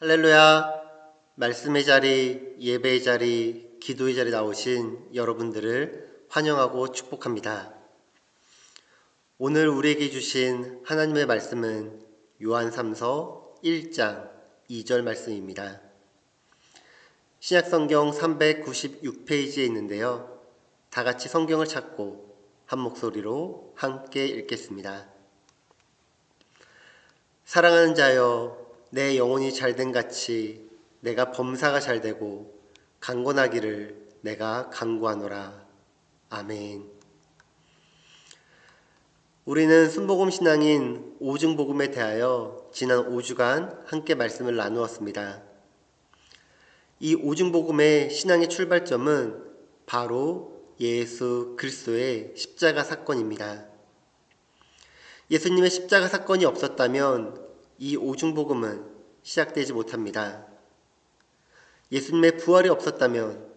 할렐루야. 말씀의 자리, 예배의 자리, 기도의 자리 나오신 여러분들을 환영하고 축복합니다. 오늘 우리에게 주신 하나님의 말씀은 요한 3서 1장 2절 말씀입니다. 신약성경 396페이지에 있는데요. 다 같이 성경을 찾고 한 목소리로 함께 읽겠습니다. 사랑하는 자여, 내 영혼이 잘된 같이 내가 범사가 잘되고 강건하기를 내가 간구하노라. 아멘. 우리는 순복음 신앙인 오중복음에 대하여 지난 5주간 함께 말씀을 나누었습니다. 이 오중복음의 신앙의 출발점은 바로 예수 그리스도의 십자가 사건입니다. 예수님의 십자가 사건이 없었다면 이 오중복음은 시작되지 못합니다. 예수님의 부활이 없었다면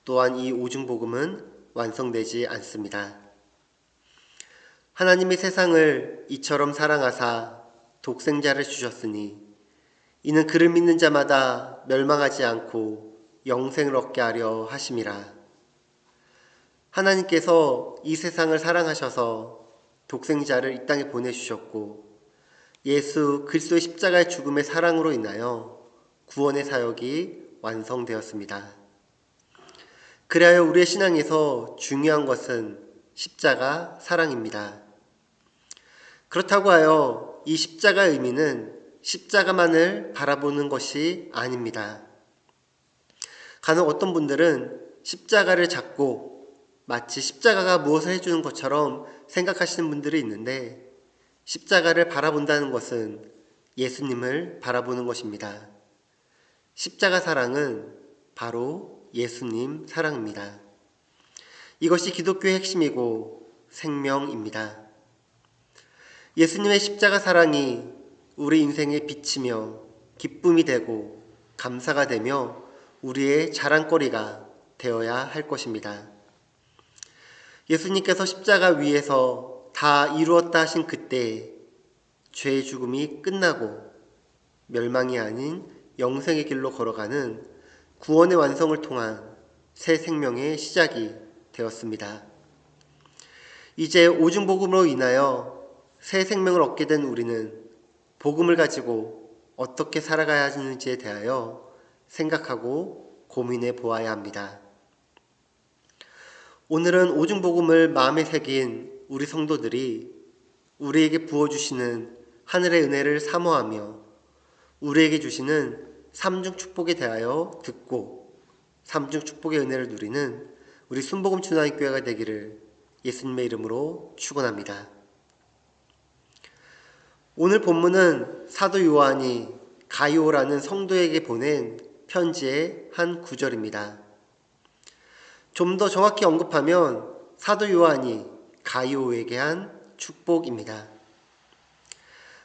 또한 이 오중복음은 완성되지 않습니다. 하나님이 세상을 이처럼 사랑하사 독생자를 주셨으니 이는 그를 믿는 자마다 멸망하지 않고 영생을 얻게 하려 하심이라. 하나님께서 이 세상을 사랑하셔서 독생자를 이 땅에 보내주셨고 예수 그리스도의 십자가의 죽음의 사랑으로 인하여 구원의 사역이 완성되었습니다. 그리하여 우리의 신앙에서 중요한 것은 십자가 사랑입니다. 그렇다고 하여 이 십자가의 의미는 십자가만을 바라보는 것이 아닙니다. 간혹 어떤 분들은 십자가를 잡고 마치 십자가가 무엇을 해주는 것처럼 생각하시는 분들이 있는데 십자가를 바라본다는 것은 예수님을 바라보는 것입니다. 십자가 사랑은 바로 예수님 사랑입니다. 이것이 기독교의 핵심이고 생명입니다. 예수님의 십자가 사랑이 우리 인생의 빛이며 기쁨이 되고 감사가 되며 우리의 자랑거리가 되어야 할 것입니다. 예수님께서 십자가 위에서 다 이루었다 하신 그때 죄의 죽음이 끝나고 멸망이 아닌 영생의 길로 걸어가는 구원의 완성을 통한 새 생명의 시작이 되었습니다. 이제 오중복음으로 인하여 새 생명을 얻게 된 우리는 복음을 가지고 어떻게 살아가야 하는지에 대하여 생각하고 고민해 보아야 합니다. 오늘은 오중복음을 마음에 새긴 우리 성도들이 우리에게 부어주시는 하늘의 은혜를 사모하며 우리에게 주시는 삼중 축복에 대하여 듣고 삼중 축복의 은혜를 누리는 우리 순복음 초등학교회가 되기를 예수님의 이름으로 축원합니다. 오늘 본문은 사도 요한이 가이오라는 성도에게 보낸 편지의 한 구절입니다. 좀 더 정확히 언급하면 사도 요한이 가이오에게 한 축복입니다.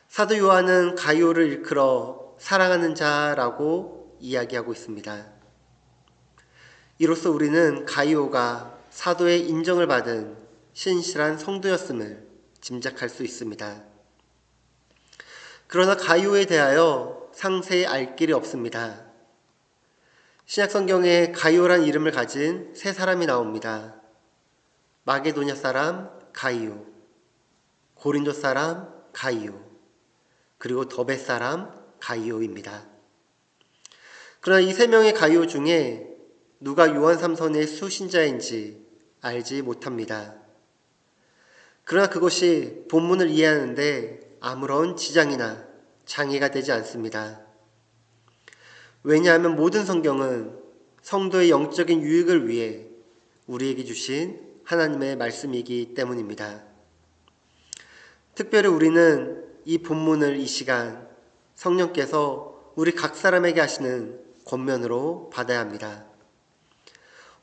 사도 요한은 가이오를 일컬어 사랑하는 자라고 이야기하고 있습니다. 이로써 우리는 가이오가 사도의 인정을 받은 신실한 성도였음을 짐작할 수 있습니다. 그러나 가이오에 대하여 상세히 알 길이 없습니다. 신약성경에 가이오란 이름을 가진 세 사람이 나옵니다. 마게도냐 사람 가이오, 고린도 사람 가이오, 그리고 더베 사람 가이오입니다. 그러나 이 세 명의 가이오 중에 누가 요한 3서의 수신자인지 알지 못합니다. 그러나 그것이 본문을 이해하는데 아무런 지장이나 장애가 되지 않습니다. 왜냐하면 모든 성경은 성도의 영적인 유익을 위해 우리에게 주신 하나님의 말씀이기 때문입니다. 특별히 우리는 이 본문을 이 시간 성령께서 우리 각 사람에게 하시는 권면으로 받아야 합니다.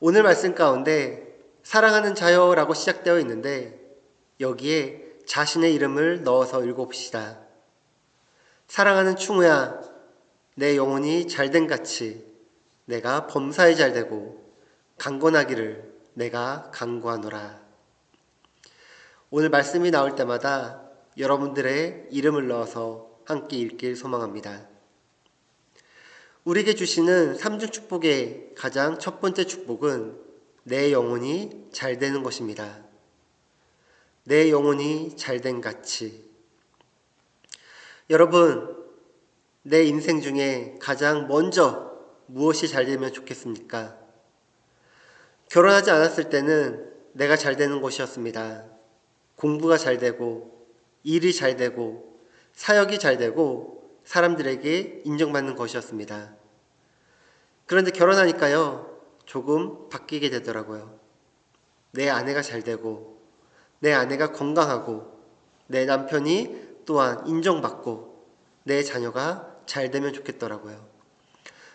오늘 말씀 가운데 사랑하는 자여라고 시작되어 있는데 여기에 자신의 이름을 넣어서 읽어봅시다. 사랑하는 충우야, 내 영혼이 잘된 같이 내가 범사에 잘되고 강건하기를 내가 간구하노라. 오늘 말씀이 나올 때마다 여러분들의 이름을 넣어서 함께 읽길 소망합니다. 우리에게 주시는 삼중 축복의 가장 첫 번째 축복은 내 영혼이 잘 되는 것입니다. 내 영혼이 잘된 가치. 여러분, 내 인생 중에 가장 먼저 무엇이 잘 되면 좋겠습니까? 결혼하지 않았을 때는 내가 잘 되는 것이었습니다. 공부가 잘 되고, 일이 잘 되고, 사역이 잘 되고, 사람들에게 인정받는 것이었습니다. 그런데 결혼하니까요, 조금 바뀌게 되더라고요. 내 아내가 잘 되고, 내 아내가 건강하고, 내 남편이 또한 인정받고, 내 자녀가 잘 되면 좋겠더라고요.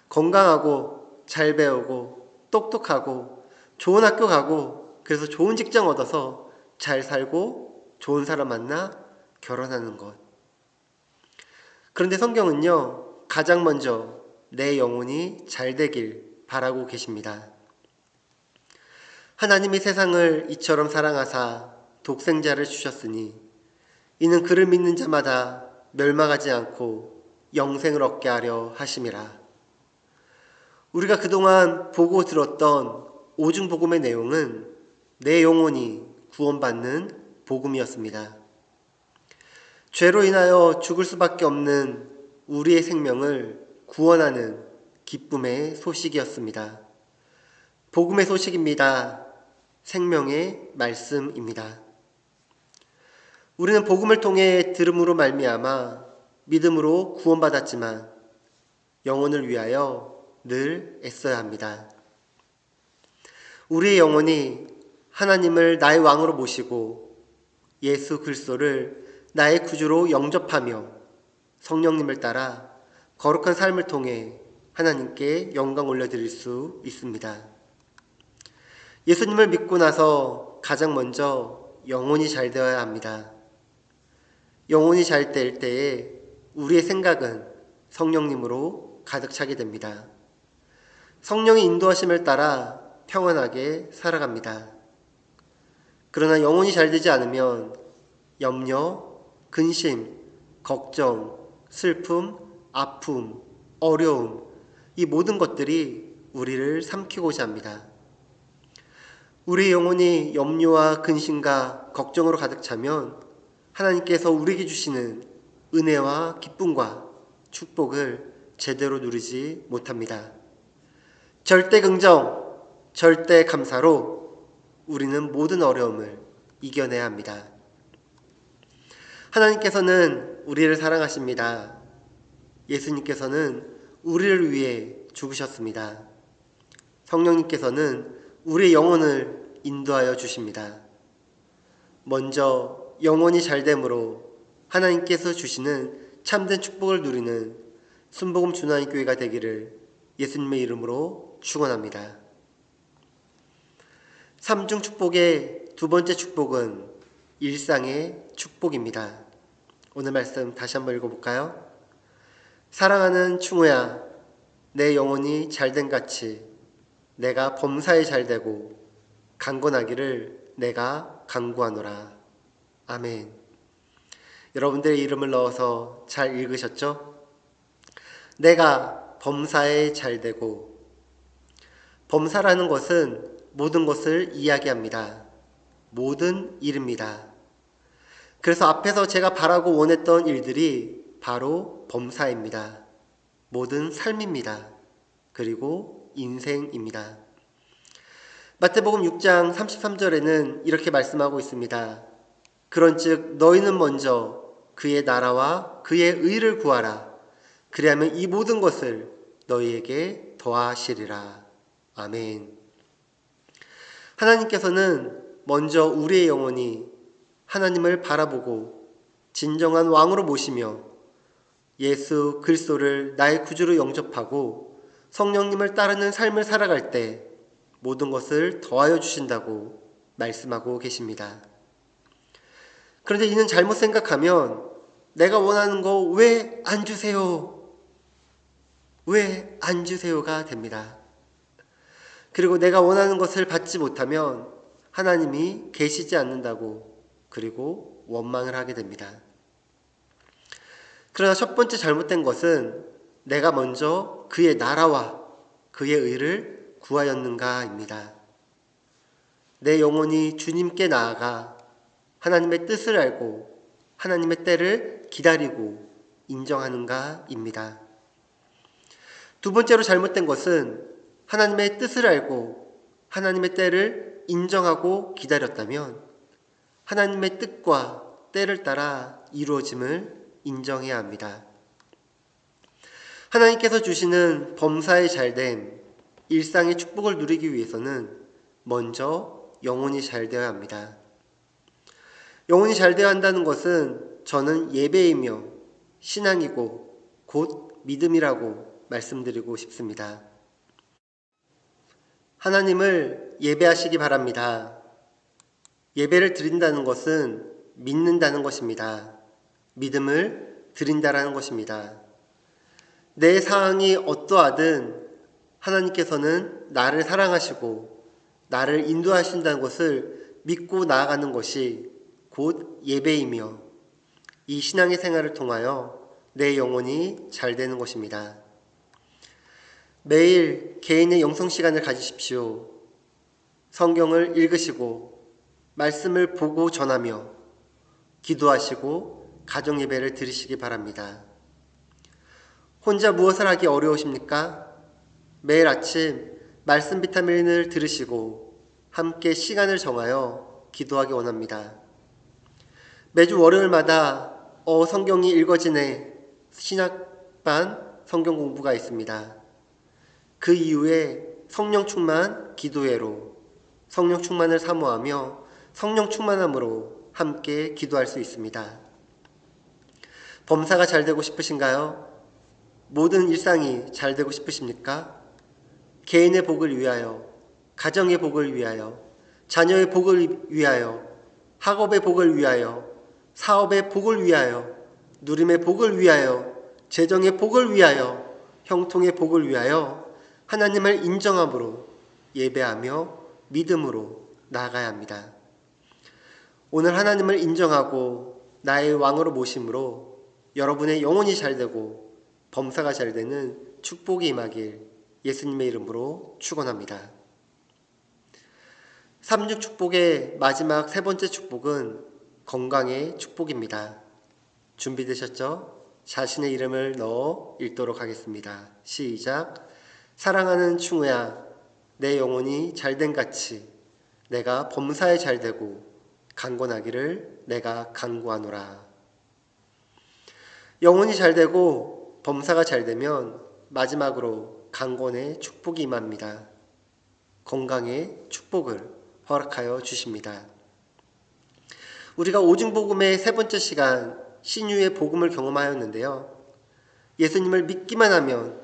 건강하고, 잘 배우고, 똑똑하고, 좋은 학교 가고, 그래서 좋은 직장 얻어서 잘 살고, 좋은 사람 만나 결혼하는 것. 그런데 성경은요, 가장 먼저 내 영혼이 잘 되길 바라고 계십니다. 하나님이 세상을 이처럼 사랑하사 독생자를 주셨으니 이는 그를 믿는 자마다 멸망하지 않고 영생을 얻게 하려 하심이라. 우리가 그동안 보고 들었던 오중복음의 내용은 내 영혼이 구원받는 복음이었습니다. 죄로 인하여 죽을 수밖에 없는 우리의 생명을 구원하는 기쁨의 소식이었습니다. 복음의 소식입니다. 생명의 말씀입니다. 우리는 복음을 통해 들음으로 말미암아 믿음으로 구원받았지만 영혼을 위하여 늘 애써야 합니다. 우리의 영혼이 하나님을 나의 왕으로 모시고 예수 그리스도를 나의 구주로 영접하며 성령님을 따라 거룩한 삶을 통해 하나님께 영광 올려드릴 수 있습니다. 예수님을 믿고 나서 가장 먼저 영혼이 잘 되어야 합니다. 영혼이 잘 될 때에 우리의 생각은 성령님으로 가득 차게 됩니다. 성령의 인도하심을 따라 평안하게 살아갑니다. 그러나 영혼이 잘 되지 않으면 염려, 근심, 걱정, 슬픔, 아픔, 어려움, 이 모든 것들이 우리를 삼키고자 합니다. 우리 영혼이 염려와 근심과 걱정으로 가득 차면 하나님께서 우리에게 주시는 은혜와 기쁨과 축복을 제대로 누리지 못합니다. 절대 긍정, 절대 감사로 우리는 모든 어려움을 이겨내야 합니다. 하나님께서는 우리를 사랑하십니다. 예수님께서는 우리를 위해 죽으셨습니다. 성령님께서는 우리의 영혼을 인도하여 주십니다. 먼저 영혼이 잘됨으로 하나님께서 주시는 참된 축복을 누리는 순복음 준하인 교회가 되기를 예수님의 이름으로 축원합니다. 삼중 축복의 두 번째 축복은 일상의 축복입니다. 오늘 말씀 다시 한번 읽어볼까요? 사랑하는 충우야, 내 영혼이 잘된 같이 내가 범사에 잘되고 강건하기를 내가 간구하노라. 아멘. 여러분들의 이름을 넣어서 잘 읽으셨죠? 내가 범사에 잘되고, 범사라는 것은 모든 것을 이야기합니다. 모든 일입니다. 그래서 앞에서 제가 바라고 원했던 일들이 바로 범사입니다. 모든 삶입니다. 그리고 인생입니다. 마태복음 6장 33절에는 이렇게 말씀하고 있습니다. 그런즉 너희는 먼저 그의 나라와 그의 의를 구하라. 그리하면 이 모든 것을 너희에게 더하시리라. 아멘. 하나님께서는 먼저 우리의 영혼이 하나님을 바라보고 진정한 왕으로 모시며 예수 그리스도를 나의 구주로 영접하고 성령님을 따르는 삶을 살아갈 때 모든 것을 더하여 주신다고 말씀하고 계십니다. 그런데 이는 잘못 생각하면 내가 원하는 거 왜 안 주세요? 왜 안 주세요가 됩니다. 그리고 내가 원하는 것을 받지 못하면 하나님이 계시지 않는다고 그리고 원망을 하게 됩니다. 그러나 첫 번째 잘못된 것은 내가 먼저 그의 나라와 그의 의를 구하였는가입니다. 내 영혼이 주님께 나아가 하나님의 뜻을 알고 하나님의 때를 기다리고 인정하는가입니다. 두 번째로 잘못된 것은 하나님의 뜻을 알고 하나님의 때를 인정하고 기다렸다면 하나님의 뜻과 때를 따라 이루어짐을 인정해야 합니다. 하나님께서 주시는 범사의 잘됨, 일상의 축복을 누리기 위해서는 먼저 영혼이 잘 되어야 합니다. 영혼이 잘 되어야 한다는 것은 저는 예배이며 신앙이고 곧 믿음이라고 말씀드리고 싶습니다. 하나님을 예배하시기 바랍니다. 예배를 드린다는 것은 믿는다는 것입니다. 믿음을 드린다라는 것입니다. 내 상황이 어떠하든 하나님께서는 나를 사랑하시고 나를 인도하신다는 것을 믿고 나아가는 것이 곧 예배이며 이 신앙의 생활을 통하여 내 영혼이 잘 되는 것입니다. 매일 개인의 영성 시간을 가지십시오. 성경을 읽으시고 말씀을 보고 전하며 기도하시고 가정 예배를 드리시기 바랍니다. 혼자 무엇을 하기 어려우십니까? 매일 아침 말씀 비타민을 들으시고 함께 시간을 정하여 기도하기 원합니다. 매주 월요일마다 성경이 읽어지네 신학반 성경 공부가 있습니다. 그 이후에 성령 충만 기도회로 성령 충만을 사모하며 성령 충만함으로 함께 기도할 수 있습니다. 범사가 잘 되고 싶으신가요? 모든 일상이 잘 되고 싶으십니까? 개인의 복을 위하여, 가정의 복을 위하여, 자녀의 복을 위하여, 학업의 복을 위하여, 사업의 복을 위하여, 누림의 복을 위하여, 재정의 복을 위하여, 형통의 복을 위하여 하나님을 인정함으로 예배하며 믿음으로 나아가야 합니다. 오늘 하나님을 인정하고 나의 왕으로 모심으로 여러분의 영혼이 잘되고 범사가 잘되는 축복이 임하길 예수님의 이름으로 축원합니다. 36 축복의 마지막 세 번째 축복은 건강의 축복입니다. 준비되셨죠? 자신의 이름을 넣어 읽도록 하겠습니다. 시작. 사랑하는 충우야, 내 영혼이 잘된 같이 내가 범사에 잘되고 강건하기를 내가 간구하노라. 영혼이 잘되고 범사가 잘되면 마지막으로 강건의 축복이 임합니다. 건강의 축복을 허락하여 주십니다. 우리가 오중복음의 세 번째 시간 신유의 복음을 경험하였는데요. 예수님을 믿기만 하면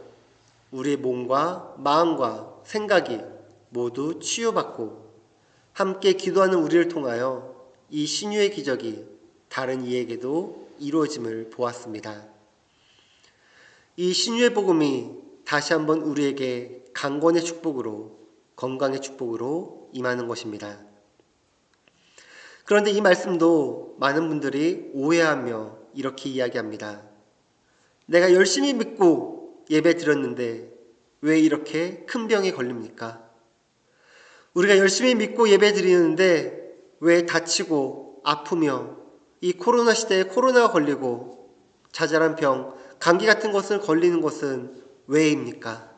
우리의 몸과 마음과 생각이 모두 치유받고 함께 기도하는 우리를 통하여 이 신유의 기적이 다른 이에게도 이루어짐을 보았습니다. 이 신유의 복음이 다시 한번 우리에게 강건의 축복으로 건강의 축복으로 임하는 것입니다. 그런데 이 말씀도 많은 분들이 오해하며 이렇게 이야기합니다. 내가 열심히 믿고 예배 드렸는데 왜 이렇게 큰 병에 걸립니까? 우리가 열심히 믿고 예배 드리는데 왜 다치고 아프며 이 코로나 시대에 코로나가 걸리고 자잘한 병, 감기 같은 것을 걸리는 것은 왜입니까?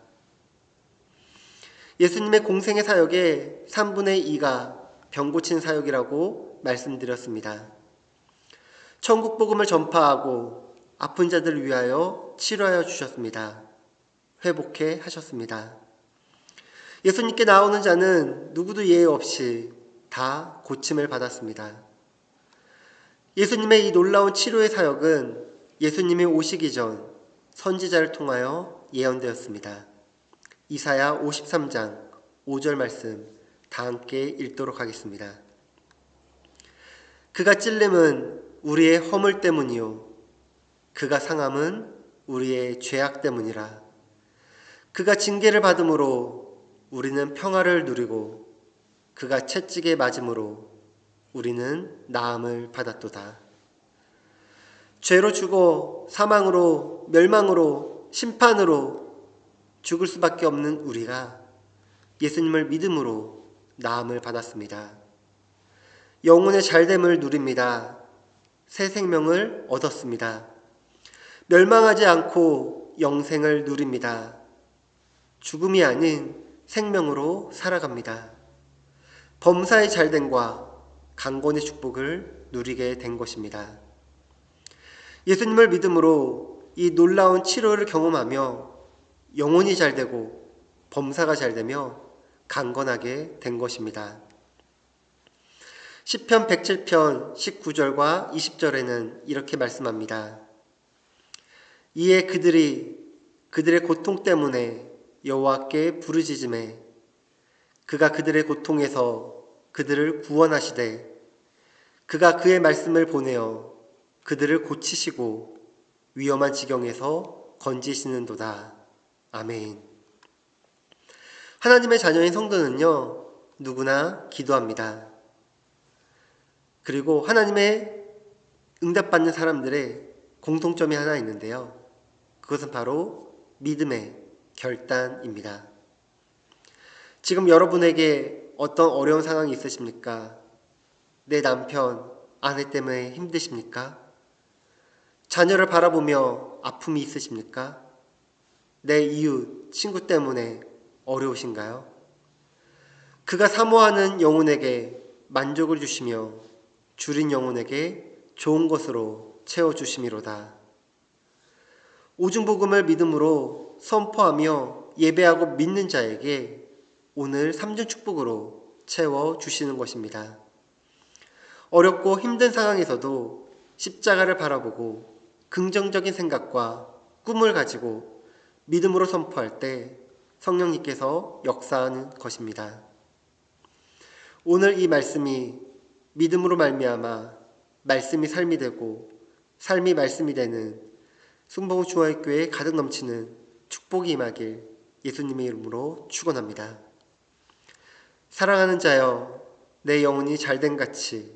예수님의 공생의 사역의 3분의 2가 병 고치는 사역이라고 말씀드렸습니다. 천국 복음을 전파하고 아픈 자들을 위하여 치료하여 주셨습니다. 회복해 하셨습니다. 예수님께 나오는 자는 누구도 예외 없이 다 고침을 받았습니다. 예수님의 이 놀라운 치료의 사역은 예수님이 오시기 전 선지자를 통하여 예언되었습니다. 이사야 53장 5절 말씀 다 함께 읽도록 하겠습니다. 그가 찔림은 우리의 허물 때문이요 그가 상함은 우리의 죄악 때문이라. 그가 징계를 받음으로 우리는 평화를 누리고 그가 채찍에 맞음으로 우리는 나음을 받았도다. 죄로 죽어 사망으로 멸망으로 심판으로 죽을 수밖에 없는 우리가 예수님을 믿음으로 나음을 받았습니다. 영혼의 잘됨을 누립니다. 새 생명을 얻었습니다. 멸망하지 않고 영생을 누립니다. 죽음이 아닌 생명으로 살아갑니다. 범사의 잘됨과 강권의 축복을 누리게 된 것입니다. 예수님을 믿음으로 이 놀라운 치료를 경험하며 영혼이 잘되고 범사가 잘되며 강건하게 된 것입니다. 시편 107편 19절과 20절에는 이렇게 말씀합니다. 이에 그들의 고통 때문에 여호와께 부르짖음에 그가 그들의 고통에서 그들을 구원하시되 그가 그의 말씀을 보내어 그들을 고치시고 위험한 지경에서 건지시는도다. 아멘. 하나님의 자녀인 성도는요, 누구나 기도합니다. 그리고 하나님의 응답받는 사람들의 공통점이 하나 있는데요. 그것은 바로 믿음의 결단입니다. 지금 여러분에게 어떤 어려운 상황이 있으십니까? 내 남편, 아내 때문에 힘드십니까? 자녀를 바라보며 아픔이 있으십니까? 내 이웃, 친구 때문에 어려우신가요? 그가 사모하는 영혼에게 만족을 주시며 줄인 영혼에게 좋은 것으로 채워주심이로다. 오중복음을 믿음으로 선포하며 예배하고 믿는 자에게 오늘 3중 축복으로 채워주시는 것입니다. 어렵고 힘든 상황에서도 십자가를 바라보고 긍정적인 생각과 꿈을 가지고 믿음으로 선포할 때 성령님께서 역사하는 것입니다. 오늘 이 말씀이 믿음으로 말미암아 말씀이 삶이 되고 삶이 말씀이 되는 순복음 중앙교회에 가득 넘치는 축복이 임하길 예수님의 이름으로 축원합니다. 사랑하는 자여, 내 영혼이 잘된 같이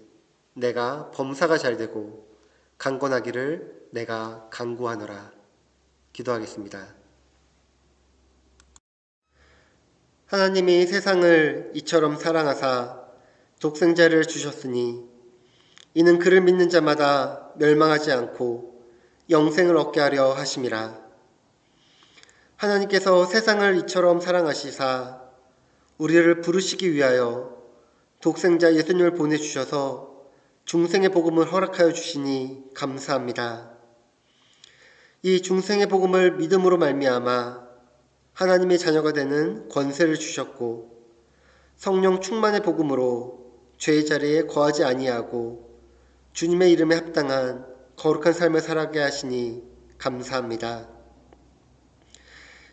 내가 범사가 잘되고 강건하기를 내가 간구하노라. 기도하겠습니다. 하나님이 세상을 이처럼 사랑하사 독생자를 주셨으니 이는 그를 믿는 자마다 멸망하지 않고 영생을 얻게 하려 하심이라. 하나님께서 세상을 이처럼 사랑하시사 우리를 부르시기 위하여 독생자 예수님을 보내주셔서 중생의 복음을 허락하여 주시니 감사합니다. 이 중생의 복음을 믿음으로 말미암아 하나님의 자녀가 되는 권세를 주셨고 성령 충만의 복음으로 죄의 자리에 거하지 아니하고 주님의 이름에 합당한 거룩한 삶을 살아가게 하시니 감사합니다.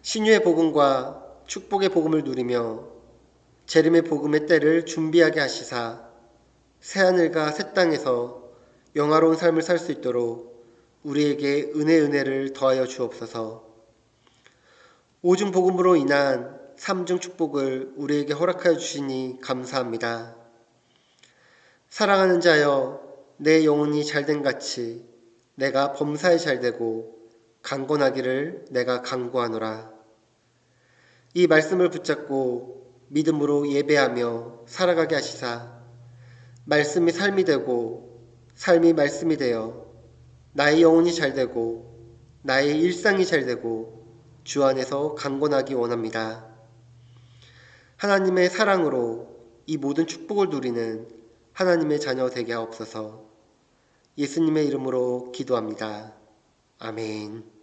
신유의 복음과 축복의 복음을 누리며 재림의 복음의 때를 준비하게 하시사 새하늘과 새 땅에서 영화로운 삶을 살 수 있도록 우리에게 은혜를 더하여 주옵소서. 오중 복음으로 인한 삼중 축복을 우리에게 허락하여 주시니 감사합니다. 사랑하는 자여, 내 영혼이 잘된 같이 내가 범사에 잘되고 강건하기를 내가 간구하노라. 이 말씀을 붙잡고 믿음으로 예배하며 살아가게 하시사 말씀이 삶이 되고 삶이 말씀이 되어 나의 영혼이 잘되고 나의 일상이 잘되고 주 안에서 강건하기 원합니다. 하나님의 사랑으로 이 모든 축복을 누리는 하나님의 자녀 되게 하옵소서. 예수님의 이름으로 기도합니다. 아멘.